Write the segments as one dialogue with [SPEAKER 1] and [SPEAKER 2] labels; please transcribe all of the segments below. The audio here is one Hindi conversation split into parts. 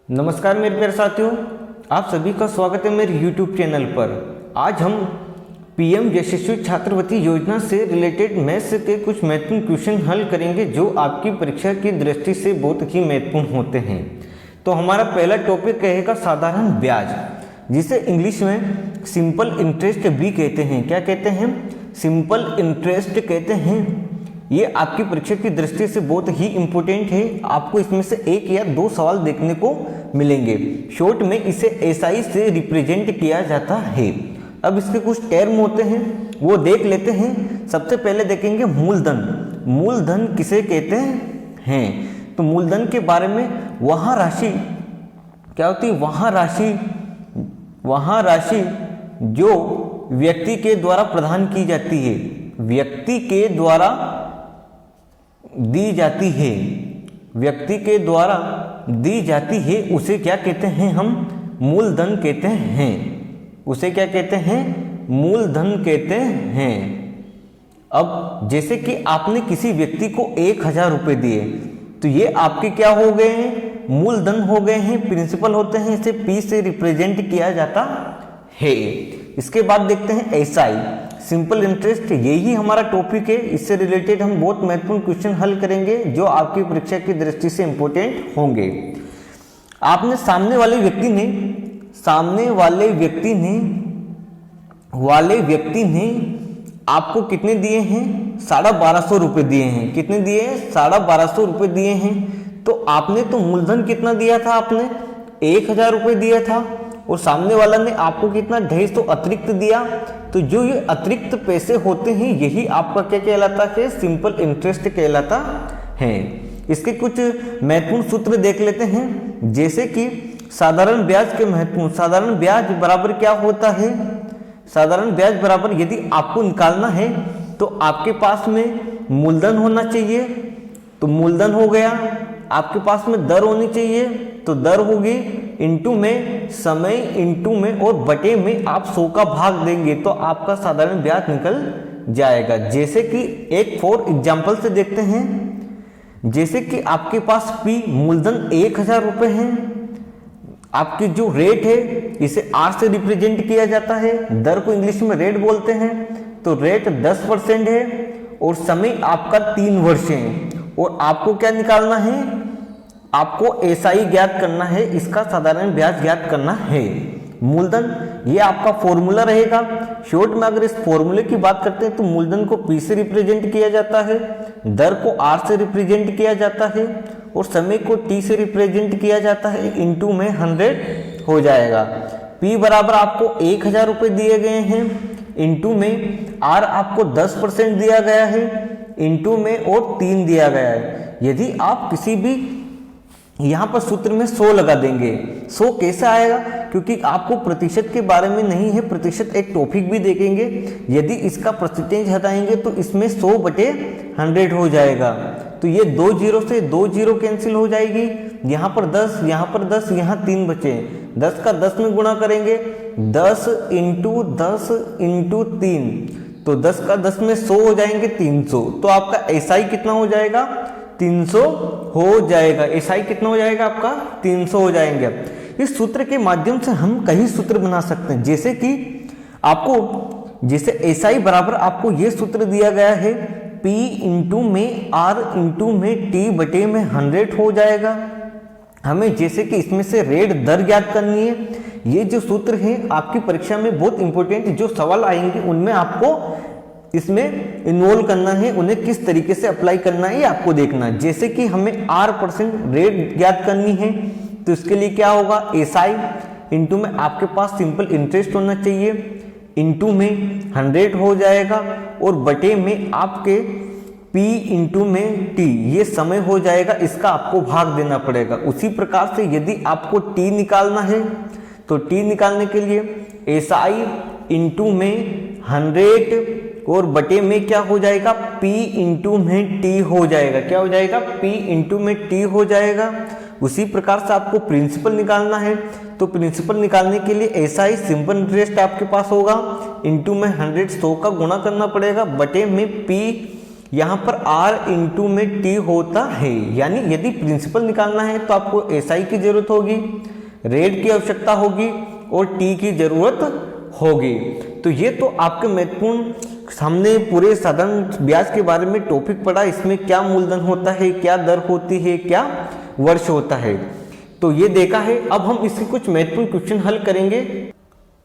[SPEAKER 1] नमस्कार मेरे प्यारे साथियों, आप सभी का स्वागत है मेरे YouTube चैनल पर। आज हम पीएम यशस्वी छात्रवृत्ति योजना से रिलेटेड मैथ्स के कुछ महत्वपूर्ण क्वेश्चन हल करेंगे जो आपकी परीक्षा की दृष्टि से बहुत ही महत्वपूर्ण होते हैं। तो हमारा पहला टॉपिक रहेगा साधारण ब्याज, जिसे इंग्लिश में सिंपल इंटरेस्ट भी कहते हैं। क्या कहते हैं? सिंपल इंटरेस्ट कहते हैं। ये आपकी परीक्षा की दृष्टि से बहुत ही इम्पोर्टेंट है। आपको इसमें से एक या दो सवाल देखने को मिलेंगे। शॉर्ट में इसे एसआई से रिप्रेजेंट किया जाता है। अब इसके कुछ टर्म होते हैं, वो देख लेते हैं। सबसे पहले देखेंगे मूलधन। मूलधन किसे कहते हैं? तो मूलधन के बारे में वहाँ राशि क्या होती है? वहाँ राशि जो व्यक्ति के द्वारा प्रदान की जाती है, व्यक्ति के द्वारा दी जाती है, व्यक्ति के द्वारा दी जाती है, उसे क्या कहते हैं? हम मूलधन कहते हैं। उसे क्या कहते हैं? मूलधन कहते हैं। अब जैसे कि आपने किसी व्यक्ति को 1000 रुपये दिए, तो ये आपके क्या हो गए हैं? मूलधन हो गए हैं, प्रिंसिपल होते हैं। इसे पी से रिप्रेजेंट किया जाता है। इसके बाद देखते हैं एसआई, सिंपल इंटरेस्ट। यही हमारा टॉपिक है। इससे रिलेटेड हम बहुत महत्वपूर्ण क्वेश्चन हल करेंगे जो आपकी परीक्षा की दृष्टि से इंपॉर्टेंट होंगे। आपने सामने वाले व्यक्ति ने आपको कितने दिए हैं? 1250 रुपये दिए हैं। कितने दिए हैं? 1250 रुपये दिए हैं। तो आपने तो मूलधन कितना दिया था? आपने 1000 रुपये दिया था, और सामने वाला ने आपको कितना? 250 अतिरिक्त दिया। तो जो ये अतिरिक्त पैसे होते हैं, यही आपका क्या कहलाता है? सिंपल इंटरेस्ट कहलाता है। इसके कुछ महत्वपूर्ण सूत्र देख लेते हैं, जैसे कि साधारण ब्याज के महत्वपूर्ण। साधारण ब्याज बराबर क्या होता है? साधारण ब्याज बराबर, यदि आपको निकालना है तो आपके पास में मूलधन होना चाहिए, तो मूलधन हो गया। आपके पास में दर होनी चाहिए, तो दर होगी, इंटू में समय, इंटू में और बटे में आप 100 का भाग देंगे तो आपका साधारण ब्याज निकल जाएगा। जैसे कि एक फॉर एग्जाम्पल से देखते हैं। जैसे कि आपके पास पी मूलधन 1000 रुपये है। आपकी जो रेट है इसे आर से रिप्रेजेंट किया जाता है। दर को इंग्लिश में रेट बोलते हैं। तो रेट 10% है, और समय आपका 3 वर्ष है। और आपको क्या निकालना है? आपको एसआई ज्ञात करना है, इसका साधारण ब्याज ज्ञात करना है। मूलधन ये आपका फॉर्मूला रहेगा। शॉर्ट में अगर इस फॉर्मूले की बात करते हैं तो मूलधन को पी से रिप्रेजेंट किया जाता है, दर को आर से रिप्रेजेंट किया जाता है, और समय को टी से रिप्रेजेंट किया जाता है। इंटू में 100 हो जाएगा। पी बराबर आपको 1000 रुपये दिए गए हैं, इंटू में आर आपको 10% दिया गया है, इंटू में और 3 दिया गया है। यदि आप किसी भी यहाँ पर सूत्र में 100 लगा देंगे, 100 कैसे आएगा? क्योंकि आपको प्रतिशत के बारे में नहीं है। प्रतिशत एक टॉपिक भी देखेंगे। यदि इसका परसेंटेज हटाएंगे तो इसमें 100/100 हो जाएगा। तो ये 2 जीरो से 2 जीरो कैंसिल हो जाएगी। यहाँ पर 10, यहाँ पर 10, यहाँ 3 बचे। 10 का 10 में गुणा करेंगे, 10 इंटू 10 इंटू 3, तो 10 का 10 में 100 हो जाएंगे, 300। तो आपका एसआई कितना हो जाएगा? 300 हो जाएगा। एसआई कितना हो जाएगा आपका? 300 हो जाएंगे। इस सूत्र के माध्यम से हम कई सूत्र बना सकते हैं। जैसे कि आपको, जैसे एसआई बराबर आपको ये सूत्र दिया गया है, P इंटू में R इंटू में T बटे में 100 हो जाएगा। हमें जैसे कि इसमें से रेट दर ज्ञात करनी है। ये जो सूत्र है आपकी परीक्षा में बहुत इंपॉर्टेंट, जो सवाल आएंगे उनमें आपको इसमें इन्वॉल्व करना है। उन्हें किस तरीके से अप्लाई करना है ये आपको देखना है। जैसे कि हमें R% रेट ज्ञात करनी है, तो इसके लिए क्या होगा? एसआई इंटू में आपके पास सिंपल इंटरेस्ट होना चाहिए, इंटू में 100 हो जाएगा, और बटे में आपके P इंटू में T, ये समय हो जाएगा। इसका आपको भाग देना पड़ेगा। उसी प्रकार से यदि आपको T निकालना है तो T निकालने के लिए एसआई इंटू में 100 और बटे में क्या हो जाएगा? P इंटू में T हो जाएगा। क्या हो जाएगा? P इंटू में T हो जाएगा। उसी प्रकार से आपको प्रिंसिपल निकालना है, तो प्रिंसिपल निकालने के लिए एसआई सिंपल इंटरेस्ट आपके पास होगा, इंटू में 100 का गुणा करना पड़ेगा, बटे में P यहाँ पर R इंटू में T होता है, यानी यदि प्रिंसिपल निकालना है तो आपको SI की जरूरत होगी, रेट की आवश्यकता होगी और T की जरूरत होगी। तो ये तो आपके महत्वपूर्ण, हमने पूरे साधारण ब्याज के बारे में टॉपिक पढ़ा, इसमें क्या मूलधन होता है, क्या दर होती है, क्या वर्ष होता है, तो ये देखा है। अब हम इसके कुछ महत्वपूर्ण क्वेश्चन हल करेंगे।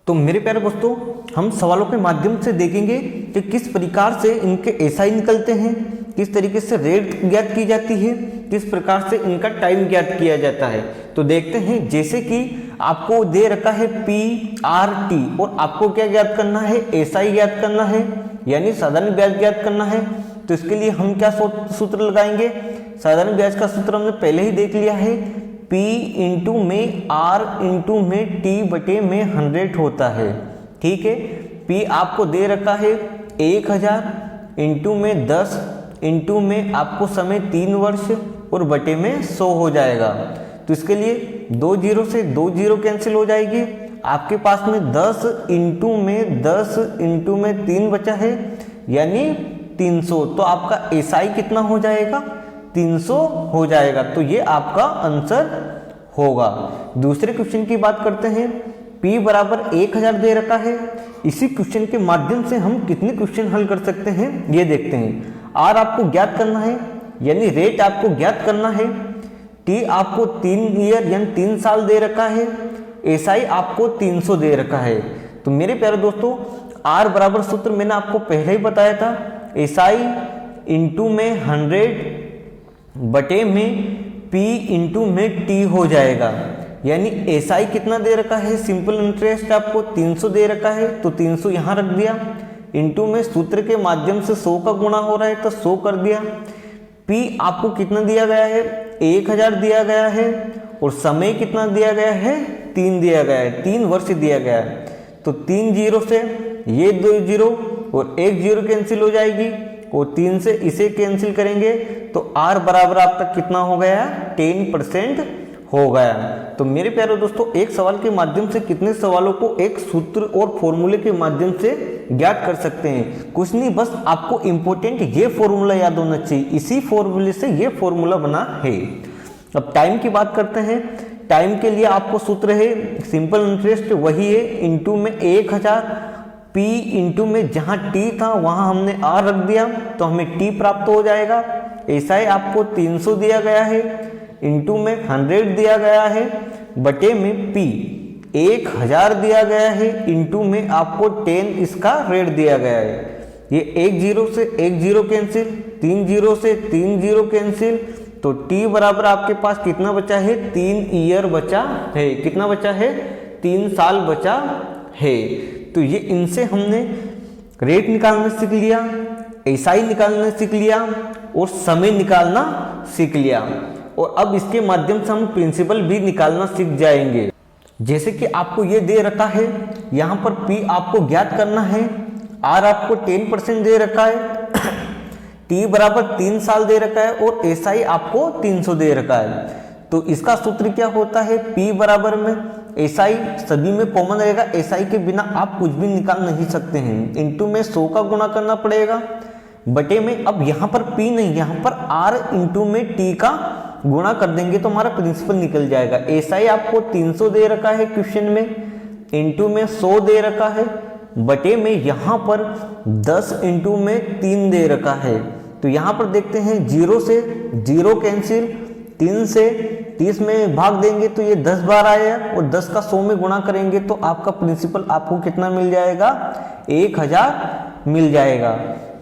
[SPEAKER 1] तो मेरे प्यारे दोस्तों, हम सवालों के माध्यम से देखेंगे कि किस प्रकार से इनके SI निकलते हैं, किस तरीके से रेट ज्ञात की जाती है, किस प्रकार से इनका टाइम ज्ञात किया जाता है। तो देखते हैं, जैसे कि आपको दे रखा है PRT और आपको क्या ज्ञात करना है, SI ज्ञात करना है, यानी साधारण ब्याज ज्ञात करना है। तो इसके लिए हम क्या सूत्र लगाएंगे, साधारण ब्याज का सूत्र हमने पहले ही देख लिया है, P इंटू में R इंटू में T बटे में 100 होता है। ठीक है, P आपको दे रखा है 1000 इंटू में 10 इंटू में आपको समय 3 वर्ष और बटे में 100 हो जाएगा। तो इसके लिए 2 जीरो से 2 जीरो कैंसिल हो जाएगी, आपके पास में 10 इंटू में 10 इंटू में 3 बचा है, यानी 300। तो आपका SI कितना हो जाएगा, 300 हो जाएगा। तो ये आपका आंसर होगा। दूसरे क्वेश्चन की बात करते हैं। P बराबर 1000 दे रखा है। इसी क्वेश्चन के माध्यम से हम कितने क्वेश्चन हल कर सकते हैं ये देखते हैं। R आपको ज्ञात करना है, यानी रेट आपको ज्ञात करना है। T आपको 3 ईयर यानी 3 साल दे रखा है। SI आपको 300 दे रखा है। तो मेरे प्यारे दोस्तों, R बराबर सूत्र मैंने आपको पहले ही बताया था, SI इंटू में 100 बटे में P इंटू में T हो जाएगा। यानी SI कितना दे रखा है, सिंपल इंटरेस्ट आपको 300 दे रखा है, तो 300 यहाँ रख दिया, इंटू में सूत्र के माध्यम से 100 का गुणा हो रहा है तो 100 कर दिया। P आपको कितना दिया गया है, 1000 दिया गया है, और समय कितना दिया गया है, 3 दिया गया है, 3 वर्ष दिया गया है। तो 3 जीरो से ये 2 जीरो और 1 जीरो कैंसिल हो जाएगी, और 3 से इसे कैंसिल करेंगे तो R बराबर आपका कितना हो गया, 10% हो गया। तो मेरे प्यारे दोस्तों, एक सवाल के माध्यम से कितने सवालों को एक सूत्र और फॉर्मूले के माध्यम से ज्ञात कर सकते हैं। कुछ नहीं, बस आपको इंपॉर्टेंट ये फॉर्मूला याद होना चाहिए, इसी फॉर्मूले से ये फॉर्मूला बना है। अब टाइम की बात करते हैं। टाइम के लिए आपको सूत्र है सिंपल इंटरेस्ट, वही है, इंटू में 1000, P इंटू में जहां T था वहां हमने R रख दिया तो हमें T प्राप्त हो जाएगा। SI आपको 300 दिया गया है, इंटू में 100 दिया गया है, बटे में P 1000 दिया गया है, इंटू में आपको 10 इसका रेट दिया गया है। ये 1 जीरो से 1 जीरो कैंसिल, 3 जीरो से 3 जीरो कैंसिल, तो T बराबर आपके पास कितना बचा है, 3 ईयर बचा है। कितना बचा है, 3 साल बचा है। तो ये इनसे हमने रेट निकालना सीख लिया, SI निकालना सीख लिया और समय निकालना सीख लिया, और अब इसके माध्यम से हम प्रिंसिपल भी निकालना सीख जाएंगे। जैसे कि आपको ये दे रखा है, यहाँ पर P आपको ज्ञात करना है, R आपको 10% दे रखा है, T बराबर 3 साल दे रखा है और SI आपको 300 दे रखा है। तो इसका सूत्र क्या होता है, P बराबर में SI सभी में कॉमन रहेगा, SI के बिना आप कुछ भी निकाल नहीं सकते हैं, इंटू में 100 का गुणा करना पड़ेगा, बटे में, अब यहाँ पर P नहीं, यहाँ पर R इंटू में T का गुणा कर देंगे तो हमारा प्रिंसिपल निकल जाएगा। SI आपको 300 दे रखा है क्वेश्चन में, इंटू में 100 दे रखा है, बटे में यहाँ पर 10 इंटू में 3 दे रखा है। तो यहाँ पर देखते हैं 0 से 0 कैंसिल, 3 से 30 में भाग देंगे तो ये 10 बार आया, और 10 का 100 में गुणा करेंगे तो आपका प्रिंसिपल आपको कितना मिल जाएगा, 1000 मिल जाएगा।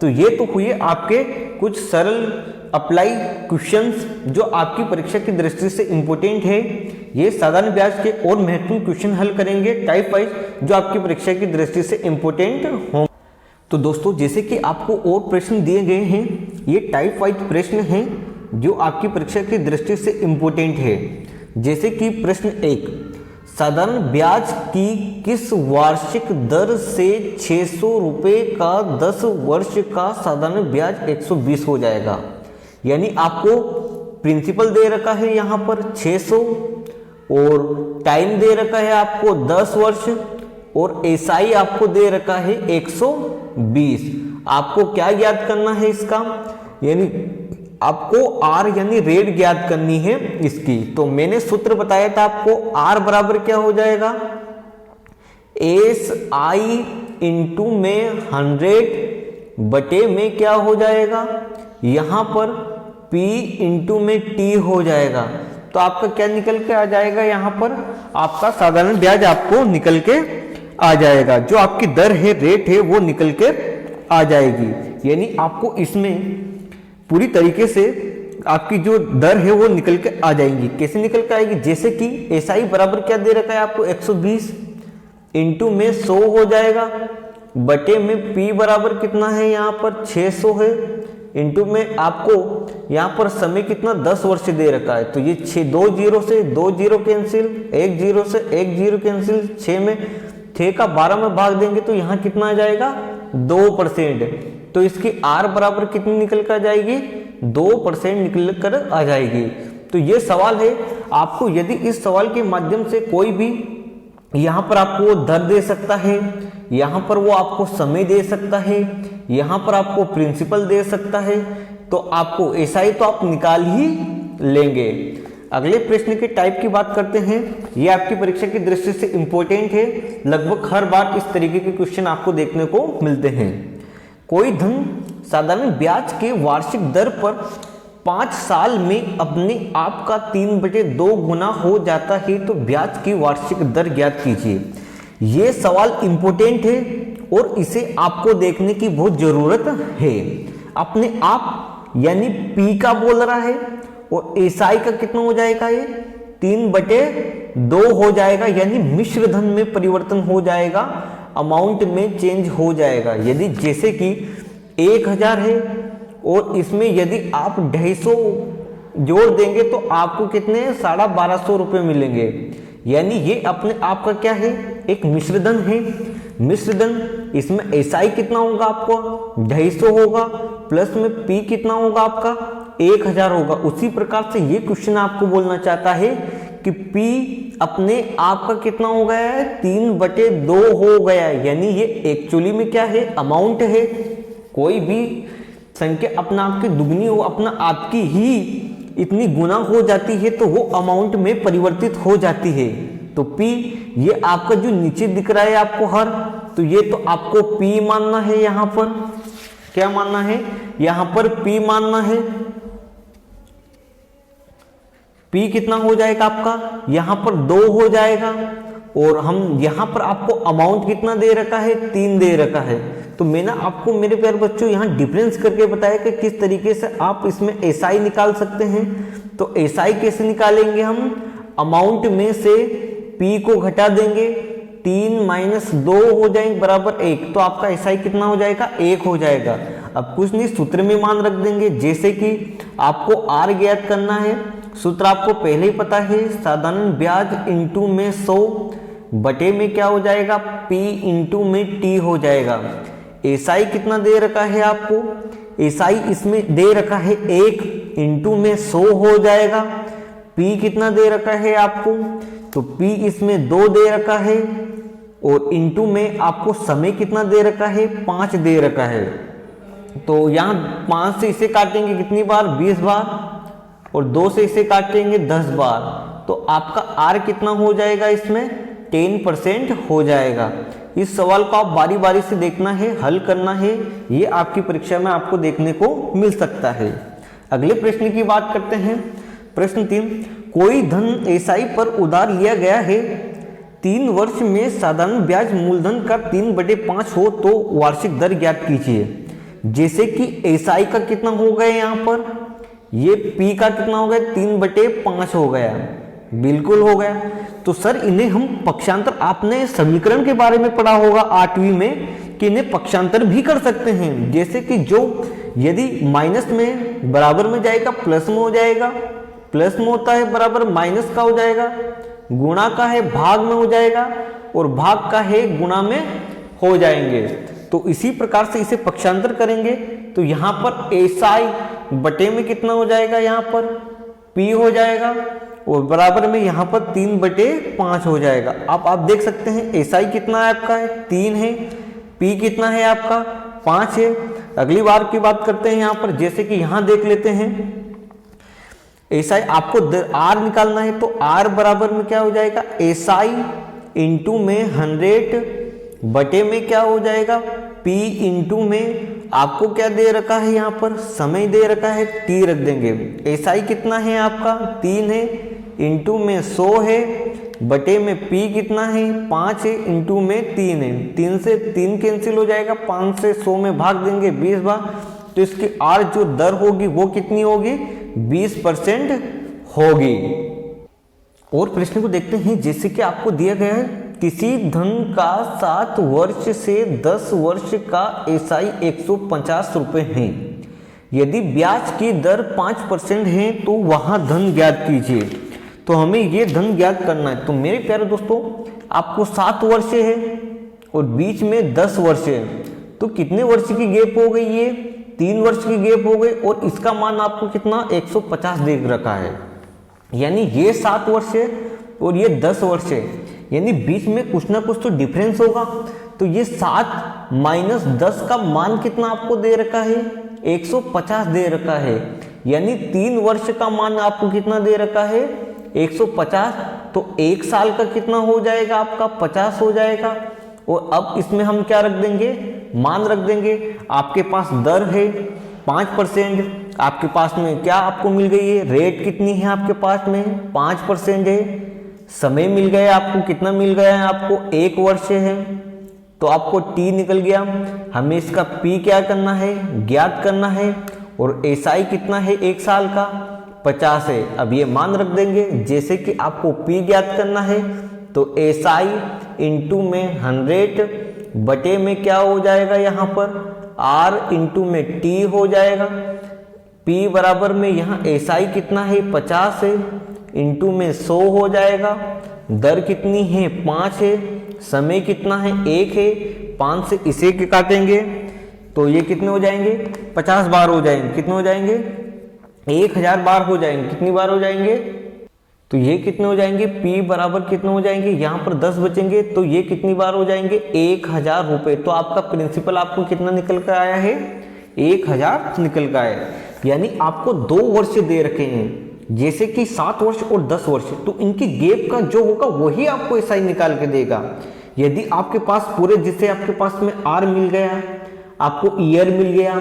[SPEAKER 1] तो ये तो हुए आपके कुछ सरल अप्लाई क्वेश्चंस जो आपकी परीक्षा की दृष्टि से इंपॉर्टेंट है। ये साधारण ब्याज के और महत्वपूर्ण क्वेश्चन हल करेंगे टाइप वाइज, जो आपकी परीक्षा की दृष्टि से इंपॉर्टेंट हों। तो दोस्तों, जैसे कि आपको और प्रश्न दिए गए हैं, ये टाइप वाइज प्रश्न हैं जो आपकी परीक्षा की दृष्टि से इंपॉर्टेंट है। जैसे कि प्रश्न 1, साधारण ब्याज की किस वार्षिक दर से 600 रुपये का 10 वर्ष का साधारण ब्याज 120 हो जाएगा। यानी आपको प्रिंसिपल दे रखा है यहाँ पर 600, और टाइम दे रखा है आपको 10 वर्ष, और SI आपको दे रखा है 120। आपको क्या याद करना है इसका, यानी आपको आर यानी रेट ज्ञात करनी है इसकी। तो मैंने सूत्र बताया था आपको, आर बराबर क्या हो जाएगा, एस आई इंटू में 100 बटे में क्या हो जाएगा, यहां पर P इंटू में T हो जाएगा। तो आपका क्या निकल के आ जाएगा, यहां पर आपका साधारण ब्याज आपको निकल के आ जाएगा, जो आपकी दर है, रेट है, वो निकल के आ जाएगी। यानी आपको इसमें पूरी तरीके से आपकी जो दर है वो निकल के आ जाएंगी। कैसे निकल के आएगी, जैसे कि एसआई बराबर क्या दे रखा है आपको, 120 इंटू में 100 हो जाएगा, बटे में P बराबर कितना है यहाँ पर 600 है, इंटू में आपको यहाँ पर समय कितना 10 वर्ष दे रखा है। तो ये 2 जीरो से 2 जीरो कैंसिल, 1 जीरो से 1 जीरो कैंसिल, 6 का 12 में भाग देंगे तो यहाँ कितना आ जाएगा 2%। तो इसकी आर बराबर कितनी निकल कर आ जाएगी, 2% निकल कर आ जाएगी। तो ये सवाल है आपको, यदि इस सवाल के माध्यम से कोई भी यहाँ पर आपको वो दर दे सकता है, यहाँ पर वो आपको समय दे सकता है, यहाँ पर आपको प्रिंसिपल दे सकता है, तो आपको एसआई तो आप निकाल ही लेंगे। अगले प्रश्न के टाइप की बात करते हैं। ये आपकी परीक्षा की दृष्टि से इंपॉर्टेंट है, लगभग हर बार इस तरीके के क्वेश्चन आपको देखने को मिलते हैं। कोई धन साधारण ब्याज के वार्षिक दर पर 5 साल में अपने आप का 3/2 गुना हो जाता है, तो ब्याज की वार्षिक दर ज्ञात कीजिए। ये सवाल इंपॉर्टेंट है और इसे आपको देखने की बहुत जरूरत है। अपने आप यानी पी का बोल रहा है और एसआई का कितना हो जाएगा, ये 3/2 हो जाएगा, यानी मिश्र धन में परिवर्तन हो जाएगा, अमाउंट में चेंज हो जाएगा। यदि जैसे कि 1000 है और इसमें यदि आप 250 जोड़ देंगे तो आपको कितने 1250 रुपये मिलेंगे। यानी ये अपने आप का क्या है, एक मिश्रधन है। मिश्रधन इसमें एसआई कितना होगा आपको 250 होगा, प्लस में पी कितना होगा आपका 1000 होगा। उसी प्रकार से ये क्वेश्चन आपको बोलना चाहता है कि पी अपने आप का कितना हो गया है 3/2 हो गया है। यानी ये एक्चुअली में क्या है, अमाउंट है। कोई भी संख्या अपना आपकी दुगनी हो, अपना आपकी ही इतनी गुना हो जाती है तो वो अमाउंट में परिवर्तित हो जाती है। तो P ये आपका जो नीचे दिख रहा है आपको हर, तो ये तो आपको P मानना है। यहाँ पर क्या मानना है, यहाँ पर P मानना है। P कितना हो जाएगा आपका, यहाँ पर 2 हो जाएगा और हम यहाँ पर आपको अमाउंट कितना दे रखा है 3 दे रखा है। तो मैंने आपको मेरे प्यारे बच्चों यहाँ डिफरेंस करके बताया कि किस तरीके से आप इसमें एसआई निकाल सकते हैं। तो एसआई कैसे निकालेंगे हम, अमाउंट में से P को घटा देंगे, 3 - 2 हो जाएंगे बराबर 1, तो आपका एसआई कितना हो जाएगा 1 हो जाएगा। अब कुछ नहीं, सूत्र में मान रख देंगे। जैसे कि आपको आर ज्ञात करना है, सूत्र आपको पहले ही पता है, साधारण ब्याज इंटू में 100 बटे में क्या हो जाएगा P इंटू में T हो जाएगा। एसआई कितना दे रखा है आपको, एसआई इसमें दे रखा है 1 इंटू में 100 हो जाएगा। P कितना दे रखा है आपको, तो P इसमें 2 दे रखा है और इंटू में आपको समय कितना दे रखा है 5 दे रखा है। तो यहाँ 5 से इसे काटेंगे कितनी बार 20 बार और 2 से इसे काटेंगे 10 बार, तो आपका R कितना हो जाएगा इसमें 10% हो जाएगा। इस सवाल को आप बारी बारी से देखना है, हल करना है, ये आपकी परीक्षा में आपको देखने को मिल सकता है। अगले प्रश्न की बात करते हैं। प्रश्न 3, कोई धन एसआई पर उधार लिया गया है, 3 वर्ष में साधारण ब्याज मूलधन का 3/5 हो तो वार्षिक दर ज्ञात कीजिए। जैसे कि एसआई का कितना हो गया, यहाँ पर ये P का कितना हो गया 3/5 हो गया, बिल्कुल हो गया। तो सर इन्हें हम पक्षांतर, आपने समीकरण के बारे में पढ़ा होगा 8वीं में कि इन्हें पक्षांतर भी कर सकते हैं। जैसे कि जो यदि माइनस में बराबर में जाएगा प्लस में हो जाएगा, प्लस में होता है बराबर माइनस का हो जाएगा, गुणा का है भाग में हो जाएगा और भाग का है गुणा में हो जाएंगे। तो इसी प्रकार से इसे पक्षांतर करेंगे तो यहाँ पर एसआई बटे में कितना हो जाएगा, यहाँ पर P हो जाएगा और बराबर में यहाँ पर 3/5 हो जाएगा। आप देख सकते हैं एसआई कितना है आपका है 3 है, P कितना है आपका 5 है। अगली बार की बात करते हैं यहाँ पर, जैसे कि यहाँ देख लेते हैं एसआई आपको आर निकालना है, तो आर बराबर में क्या हो जाएगा, एसआई इंटू में 100 बटे में क्या हो जाएगा, पी इंटू में आपको क्या दे रखा है, यहाँ पर समय दे रखा है, टी रख देंगे। एसआई कितना है आपका 3 है, इंटू में 100 है, बटे में पी कितना है 5 है, इंटू में 3 है। 3 से 3 कैंसिल हो जाएगा, 5 से 100 में भाग देंगे 20 बार, तो इसकी आर जो दर होगी वो कितनी होगी, 20% होगी। और प्रश्न को देखते हैं, जैसे कि आपको दिया गया है किसी धन का 7 वर्ष से 10 वर्ष का एसआई 150 रुपये है, यदि ब्याज की दर 5% है तो वहां धन ज्ञात कीजिए। तो हमें ये धन ज्ञात करना है। तो मेरे प्यारे दोस्तों, आपको 7 वर्ष है और बीच में 10 वर्ष है, तो कितने वर्ष की गैप हो गई, ये 3 वर्ष की गैप हो गई, और इसका मान आपको कितना 150 दे रखा है, यानी ये 7 वर्ष है और ये 10 वर्ष है, यानी बीच में कुछ ना कुछ तो डिफरेंस होगा। तो ये 7 माइनस 10 का मान कितना आपको दे रखा है, 150 दे रखा है, यानी 3 वर्ष का मान आपको कितना दे रखा है, 150। तो 1 साल का कितना हो जाएगा आपका 50 हो जाएगा। और अब इसमें हम क्या रख देंगे, मान रख देंगे। आपके पास दर है 5%, आपके पास में क्या आपको मिल गई है, रेट कितनी है आपके पास में 5% है, समय मिल गया आपको, कितना मिल गया है आपको 1 वर्ष है, तो आपको टी निकल गया। हमें इसका पी क्या करना है, ज्ञात करना है, और एसआई कितना है 1 साल का 50 है। अब ये मान रख देंगे, जैसे कि आपको पी ज्ञात करना है तो एसआई इंटू में 100 बटे में क्या हो जाएगा, यहाँ पर आर इंटू में टी हो जाएगा। पी बराबर में यहाँ एसआई कितना है 50 है, इंटू में 100 हो जाएगा। दर कितनी है 5 है, समय कितना है 1 है, 5 से इसे के काटेंगे तो ये कितने हो जाएंगे 50 बार हो जाएंगे, कितने हो जाएंगे 1000 बार हो जाएंगे, कितनी बार हो जाएंगे, तो ये कितने हो जाएंगे, P बराबर कितने हो जाएंगे, यहाँ पर 10 बचेंगे, तो ये कितनी बार हो जाएंगे 1000 रुपये। तो आपका प्रिंसिपल आपको कितना निकल कर आया है, 1000 निकल कर आया। यानी आपको 2 वर्ष दे रखे हैं, जैसे कि 7 वर्ष और 10 वर्ष, तो इनकी गैप का जो होगा वही आपको एसआई निकाल के देगा। यदि आपके पास पूरे, जिससे आपके पास में आर मिल गया, आपको ईयर मिल गया,